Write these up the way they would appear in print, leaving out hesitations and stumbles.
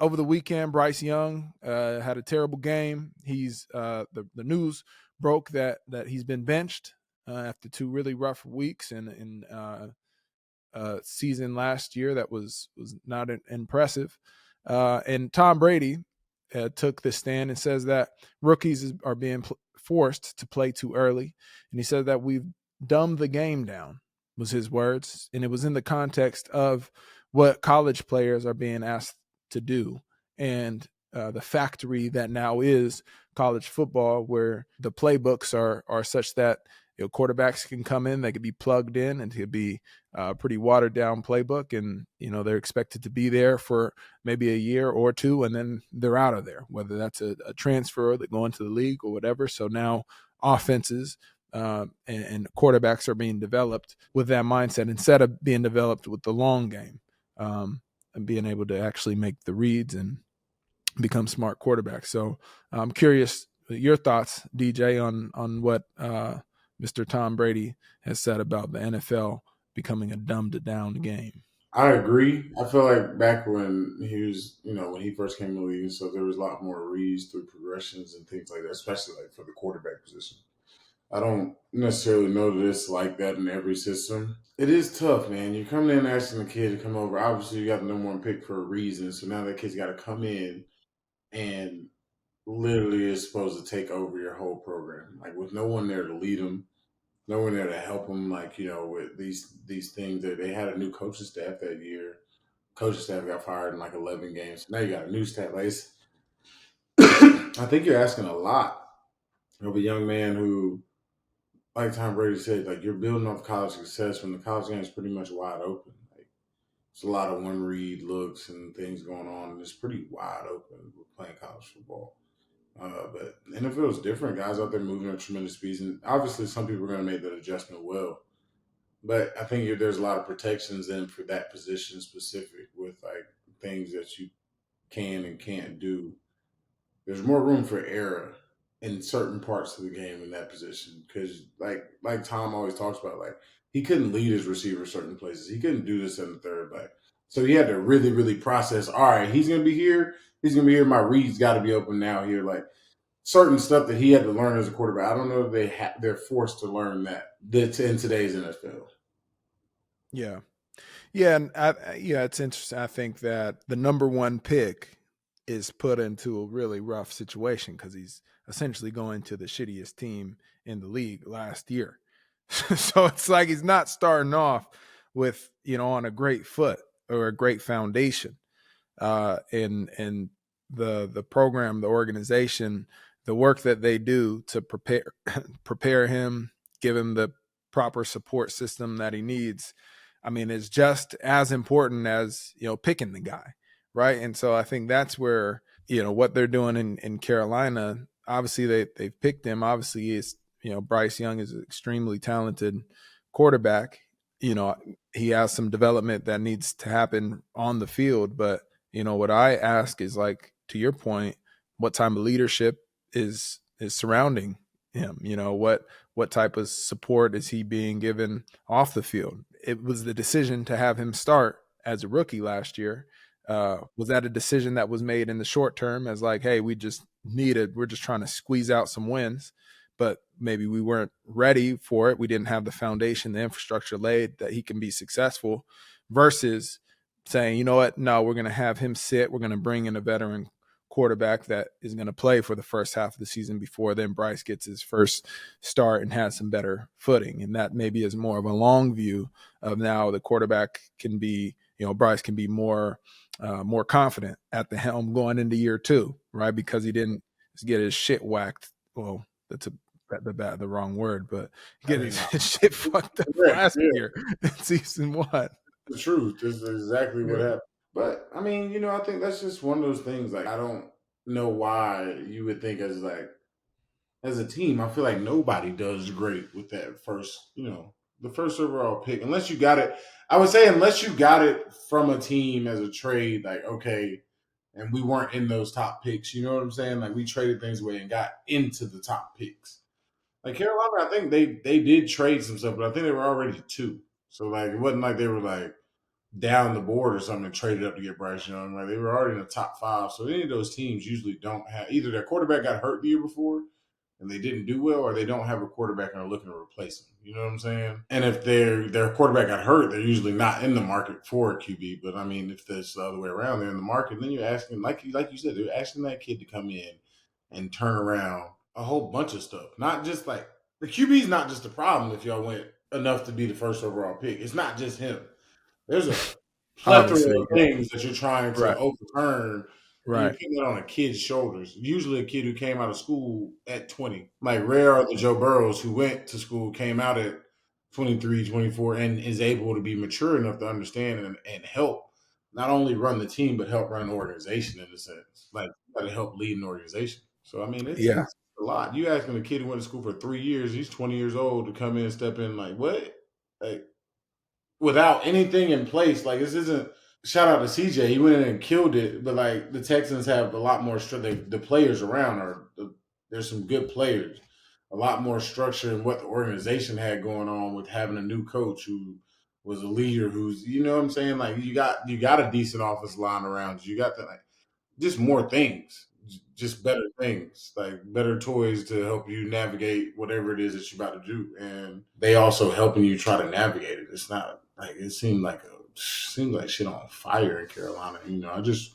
over the weekend, Bryce Young had a terrible game. He's the news broke that he's been benched after 2 really rough weeks in season last year that was not impressive. And Tom Brady took the stand and says that rookies are being forced to play too early, and he said that we've dumbed the game down, was his words, and it was in the context of what college players are being asked to do, and the factory that now is college football, where the playbooks are such that quarterbacks can come in, they could be plugged in, and it could be a pretty watered down playbook, and they're expected to be there for maybe a year or two, and then they're out of there, whether that's a transfer or they go into the league or whatever. So now offenses and quarterbacks are being developed with that mindset instead of being developed with the long game, and being able to actually make the reads and become smart quarterbacks. So I'm curious your thoughts, DJ, on what Mr. Tom Brady has said about the NFL becoming a dumbed down game. I agree. I feel like back when he was, when he first came in the league, so there was a lot more reads through progressions and things like that, especially like for the quarterback position. I don't necessarily know that it's like that in every system. It is tough, man. You're coming in asking the kid to come over. Obviously, you got the number one pick for a reason. So now that kid's got to come in and literally is supposed to take over your whole program, like with no one there to lead him, no one there to help him. Like with these things that they had a new coaching staff that year. Coaching staff got fired in like 11 games. Now you got a new staff. Like I think you're asking a lot of a young man who, like Tom Brady said, like you're building off college success when the college game is pretty much wide open. Like it's a lot of one read looks and things going on, and it's pretty wide open with playing college football. But NFL is different. Guys out there moving at tremendous speeds, and obviously some people are going to make that adjustment well. But I think there's a lot of protections in for that position specific with like things that you can and can't do. There's more room for error in certain parts of the game in that position because, like Tom always talks about, like he couldn't lead his receiver certain places. He couldn't do this in the third back, so he had to really, really process. All right, he's gonna be here. He's gonna be here. My read's got to be open now. Here, like certain stuff that he had to learn as a quarterback. I don't know if they're forced to learn that in today's NFL. Yeah. Yeah, and it's interesting. I think that the number one pick is put into a really rough situation because he's essentially going to the shittiest team in the league last year. So it's like he's not starting off with on a great foot or a great foundation. And the program, the organization, the work that they do to prepare him, give him the proper support system that he needs. I mean, it's just as important as picking the guy, right? And so I think that's where what they're doing in Carolina. Obviously, they've picked him. Obviously, is Bryce Young is an extremely talented quarterback. He has some development that needs to happen on the field, but what I ask is, like, to your point, what type of leadership is surrounding him? What type of support is he being given off the field? It was the decision to have him start as a rookie last year. Was that a decision that was made in the short term as like, hey, we're just trying to squeeze out some wins, but maybe we weren't ready for it. We didn't have the foundation, the infrastructure laid that he can be successful, versus saying, you know what, no, we're going to have him sit. We're going to bring in a veteran quarterback that is going to play for the first half of the season before then Bryce gets his first start and has some better footing. And that maybe is more of a long view of now the quarterback can be, Bryce can be more confident at the helm going into year 2, right? Because he didn't get his shit whacked. Well, that's the wrong word, but get his shit fucked up last year in season 1. The truth. This is exactly what Yeah. happened. But I mean, I think that's just one of those things. Like, I don't know why you would think as a team. I feel like nobody does great with that first, the first overall pick, unless you got it. I would say unless you got it from a team as a trade, like okay, and we weren't in those top picks. You know what I'm saying? Like we traded things away and got into the top picks. Like Carolina, I think they did trade some stuff, but I think they were already 2. So like it wasn't like they were like down the board or something and traded up to get Bryce Young. Like they were already in the top five. So any of those teams usually don't have either their quarterback got hurt the year before and they didn't do well, or they don't have a quarterback and are looking to replace him. You know what I'm saying? And if their quarterback got hurt, they're usually not in the market for a QB. But I mean, if it's the other way around, they're in the market. Then you're asking, like you said, they're asking that kid to come in and turn around a whole bunch of stuff. Not just like the QB is not just the problem. If y'all went enough to be the first overall pick, it's not just him. There's a plethora Obviously, of things that you're trying to right, overturn, and you're right, putting it on a kid's shoulders. Usually, a kid who came out of school at 20. Like, rare are the Joe Burrows who went to school, came out at 23, 24, and is able to be mature enough to understand and help not only run the team, but help run an organization in a sense. Like, you got to help lead an organization. So, I mean, yeah. it's a lot. You asking a kid who went to school for 3 years, he's 20 years old, to come in and step in, like, what? Like, without anything in place. Like this isn't. Shout out to CJ. He went in and killed it. But like the Texans have a lot more strength. The players around there's some good players. A lot more structure in what the organization had going on with having a new coach who was a leader. Who's you know what I'm saying. Like you got a decent office line around you. You got the like just more things, just better things, like better toys to help you navigate whatever it is that you're about to do, and they also helping you try to navigate it. It's not like it seems like shit on fire in Carolina. You know, I just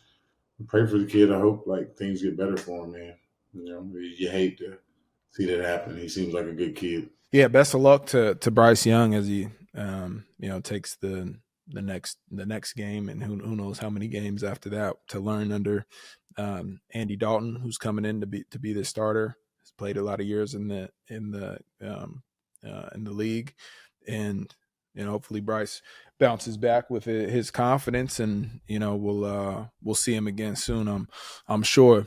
pray for the kid. I hope like things get better for him, man. You know, you hate to see that happen. He seems like a good kid. Yeah, best of luck to Bryce Young as he takes the next game, and who knows how many games after that to learn under Andy Dalton, who's coming in to be the starter. He's played a lot of years in the league, and hopefully Bryce bounces back with his confidence, and we'll see him again soon. I'm sure.